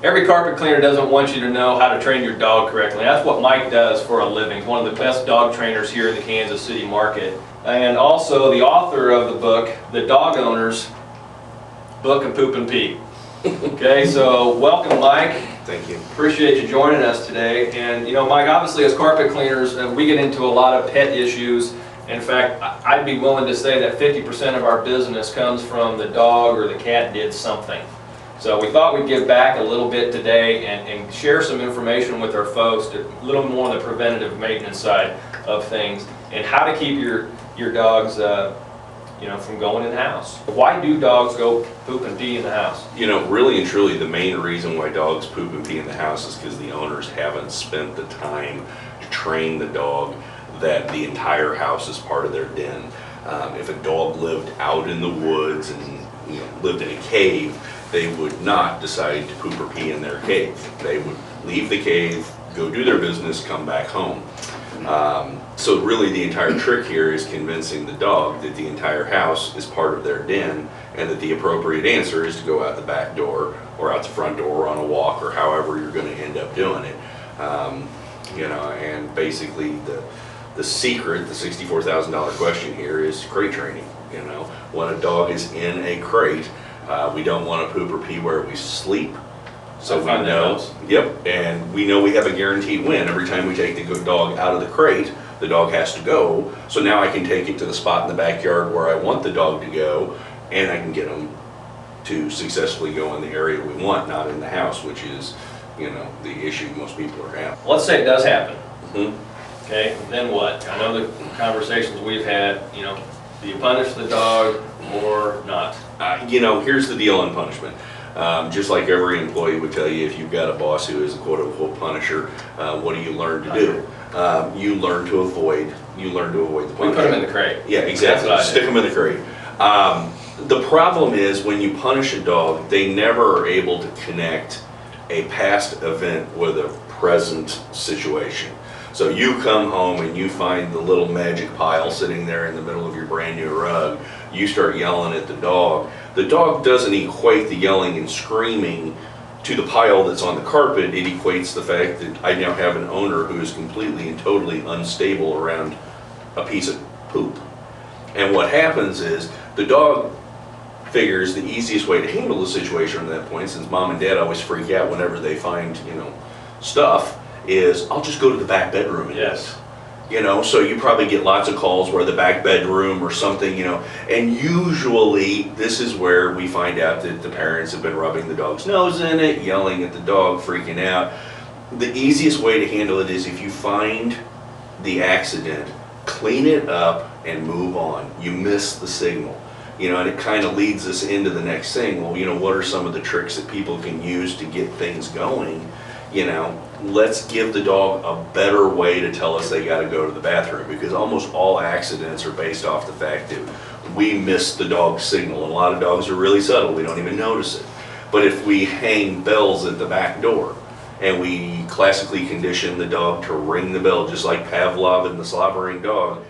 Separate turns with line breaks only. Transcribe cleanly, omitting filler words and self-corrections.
Every carpet cleaner doesn't want you to know how to train your dog correctly. That's what Mike does for a living. He's one of the best dog trainers here in the Kansas City market. And also the author of the book, The Dog Owner's Book of Poop and Pee. Okay, so welcome, Mike.
Thank you.
Appreciate you joining us today. And you know, Mike, obviously as carpet cleaners, we get into a lot of pet issues. In fact, I'd be willing to say that 50% of our business comes from the dog or the cat did something. So we thought we'd give back a little bit today and share some information with our folks, a little more on the preventative maintenance side of things and how to keep your dogs from going in the house. Why do dogs go poop and pee in the house?
You know, really and truly, the main reason why dogs poop and pee in the house is because the owners haven't spent the time to train the dog that the entire house is part of their den. If a dog lived out in the woods and lived in a cave, they would not decide to poop or pee in their cave. They would leave the cave, go do their business, come back home. So really the entire trick here is convincing the dog that the entire house is part of their den and that the appropriate answer is to go out the back door or out the front door or on a walk or however you're going to end up doing it. And basically the secret, the $64,000 question here is crate training. When a dog is in a crate, we don't want to poop or pee where we sleep. So we know, yep, and we know we have a guaranteed win. Every time we take the good dog out of the crate, the dog has to go. So now I can take it to the spot in the backyard where I want the dog to go, and I can get them to successfully go in the area we want, not in the house, which is, the issue most people are having.
Let's say it does happen.
Mm-hmm.
Okay, then what? I know the conversations we've had, do you punish the dog or not?
Here's the deal on punishment. Just like every employee would tell you, if you've got a boss who is a quote-unquote punisher, what do you learn to do? You learn to avoid the punishment.
We put them in the crate.
Yeah, exactly. Stick them in the crate. The problem is when you punish a dog, they never are able to connect a past event with a present situation. So you come home and you find the little magic pile sitting there in the middle of your brand new rug. You start yelling at the dog. The dog doesn't equate the yelling and screaming to the pile that's on the carpet. It equates the fact that I now have an owner who is completely and totally unstable around a piece of poop. And what happens is the dog figures the easiest way to handle the situation at that point, since mom and dad always freak out whenever they find, stuff, is I'll just go to the back bedroom.
Yes.
So you probably get lots of calls where the back bedroom or something, and usually this is where we find out that the parents have been rubbing the dog's nose in it, yelling at the dog, freaking out. The easiest way to handle it is if you find the accident, clean it up and move on. You miss the signal. And it kind of leads us into the next thing. Well, what are some of the tricks that people can use to get things going? Let's give the dog a better way to tell us they got to go to the bathroom, because almost all accidents are based off the fact that we miss the dog's signal. And a lot of dogs are really subtle. We don't even notice it. But if we hang bells at the back door and we classically condition the dog to ring the bell, just like Pavlov and the slobbering dog,